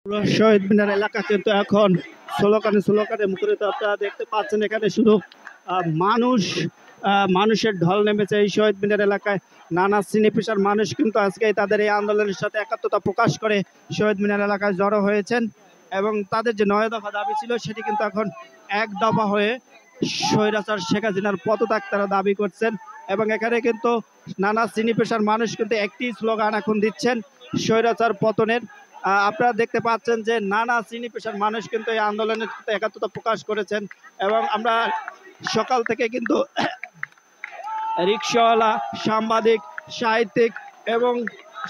শহীদ মিনার এলাকা কিন্তু এখন স্লোগানে মুখরিত। আপনারা দেখতে পাচ্ছেন এখানে শুধু মানুষ মানুষের ঢল নেমেছে এই শহীদ মিনার এলাকায়। নানা শ্রেণী পেশার মানুষ কিন্তু আজকে তাদের এই আন্দোলনের সাথে একাত্মতা প্রকাশ করে শহীদ মিনার এলাকায় জড়ো হয়েছেন এবং তাদের যে 9 দফা দাবি ছিল সেটি কিন্তু এখন এক দফা হয়ে স্বৈরাচার শেখ হাসিনার পদত্যাগ তারা দাবি করছেন। এবং এখানে কিন্তু নানা শ্রেণী পেশার মানুষ কিন্তু একটি স্লোগান এখন দিচ্ছেন, স্বৈরাচার পতনের। আপনারা দেখতে পাচ্ছেন যে নানা শ্রেণী পেশার মানুষ কিন্তু এই আন্দোলনের একাত্মতা প্রকাশ করেছেন এবং আমরা সকাল থেকে কিন্তু রিক্সাওয়ালা, সাংবাদিক, সাহিত্যিক এবং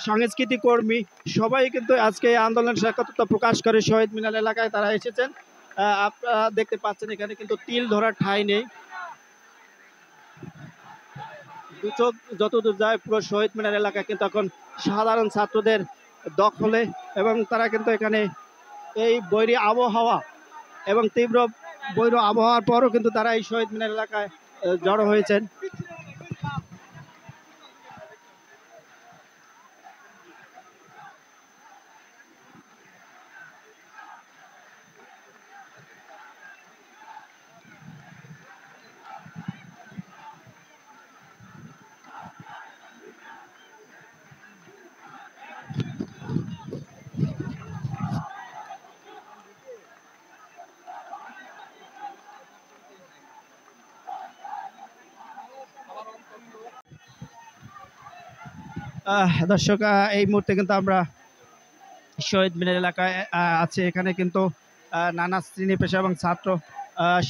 সংস্কৃতি কর্মী সবাই কিন্তু আজকে এই আন্দোলনের একাত্মতা প্রকাশ করে শহীদ মিনার এলাকায় তারা এসেছেন। আপনারা দেখতে পাচ্ছেন এখানে কিন্তু তিল ধরার ঠাঁই নেই। দু চোখ যতদূর যায় পুরো শহীদ মিনার এলাকা কিন্তু এখন সাধারণ ছাত্রদের দখলে এবং তারা কিন্তু এখানে এই বৈরী আবহাওয়া এবং তীব্র বৈরী আবহাওয়ার পরও কিন্তু তারা এই শহীদ মিনার এলাকায় জড়ো হয়েছেন। দর্শক, এই মুহূর্তে কিন্তু আমরা শহীদ মিনার এলাকায় আছে। এখানে কিন্তু নানা শ্রেণী পেশা এবং ছাত্র,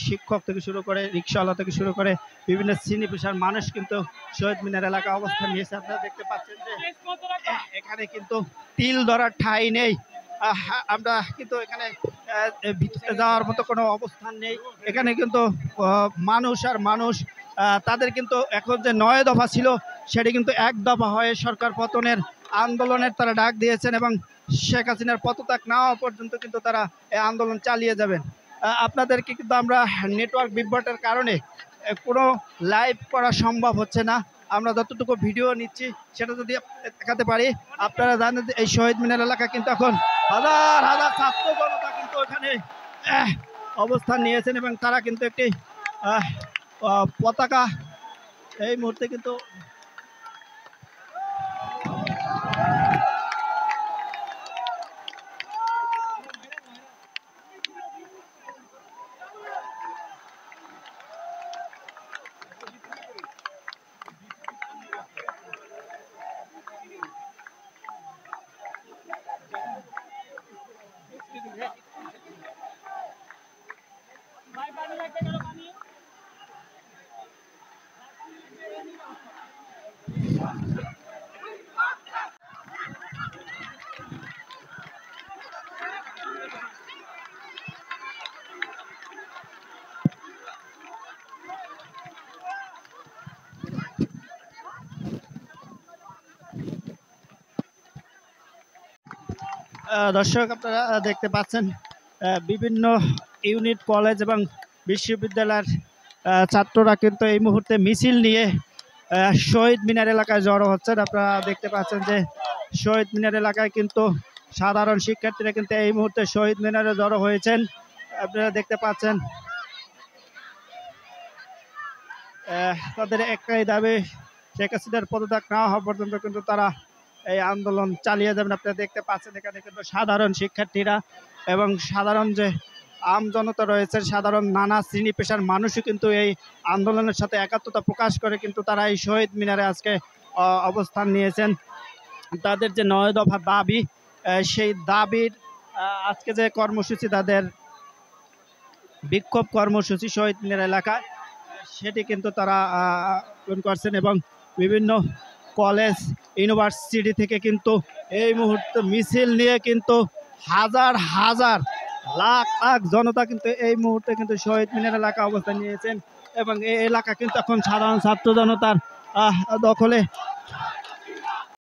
শিক্ষক থেকে শুরু করে রিক্সাওয়ালা থেকে শুরু করে বিভিন্ন শ্রেণী পেশার মানুষ কিন্তু শহীদ মিনার এলাকায় অবস্থান নিয়েছে। আপনারা দেখতে পাচ্ছেন যে এখানে কিন্তু তিল ধরার ঠাঁই নেই। আমরা কিন্তু এখানে ভিতরে যাওয়ার মতো কোনো অবস্থান নেই। এখানে কিন্তু মানুষ আর মানুষ। তাদের কিন্তু এখন যে 9 দফা ছিল সেটি কিন্তু এক দফা হয়ে সরকার পতনের আন্দোলনের তারা ডাক দিয়েছেন এবং শেখ হাসিনার পদত্যাগ না হওয়া পর্যন্ত কিন্তু তারা এই আন্দোলন চালিয়ে যাবেন। আপনাদেরকে কিন্তু আমরা নেটওয়ার্ক বিভ্রাটের কারণে কোনো লাইভ করা সম্ভব হচ্ছে না। আমরা যতটুকু ভিডিও নিচ্ছি সেটা যদি দেখাতে পারি। আপনারা জানেন এই শহীদ মিনার এলাকা কিন্তু এখন হাজার হাজার ছাত্র জনতা কিন্তু এখানে অবস্থান নিয়েছেন এবং তারা কিন্তু একটি পতাকা এই মুহূর্তে কিন্তু দর্শক, আপনারা দেখতে পাচ্ছেন বিভিন্ন ইউনিট, কলেজ এবং বিশ্ববিদ্যালয়ের ছাত্ররা কিন্তু এই মুহূর্তে মিছিল নিয়ে শহীদ মিনার এলাকায় জড়ো হচ্ছেন। আপনারা দেখতে পাচ্ছেন যে শহীদ মিনার এলাকায় কিন্তু সাধারণ শিক্ষার্থীরা কিন্তু এই মুহূর্তে শহীদ মিনারে জড়ো হয়েছেন। আপনারা দেখতে পাচ্ছেন তাদের একটাই দাবি, শেখ হাসিনার পদত্যাগ না হওয়া পর্যন্ত কিন্তু তারা এই আন্দোলন চালিয়ে যাবেন। আপনারা দেখতে পাচ্ছেন এখানে কিন্তু সাধারণ শিক্ষার্থীরা এবং সাধারণ যে আম জনতা রয়েছে, সাধারণ নানা শ্রেণী পেশার মানুষও কিন্তু এই আন্দোলনের সাথে একাত্মতা প্রকাশ করে কিন্তু তারা এই শহীদ মিনারে আজকে অবস্থান নিয়েছেন। তাদের যে 9 দফা দাবি, সেই দাবির আজকে যে কর্মসূচি, তাদের বিক্ষোভ কর্মসূচি শহীদ মিনার এলাকায়, সেটি কিন্তু তারা করছেন এবং বিভিন্ন কলেজ, ইউনিভার্সিটি থেকে কিন্তু এই মুহূর্তে মিছিল নিয়ে কিন্তু হাজার হাজার লাখ লাখ জনতা কিন্তু এই মুহূর্তে কিন্তু শহীদ মিনার এলাকা অবস্থান নিয়েছেন এবং এই এলাকা কিন্তু এখন সাধারণ ছাত্র জনতার দখলে।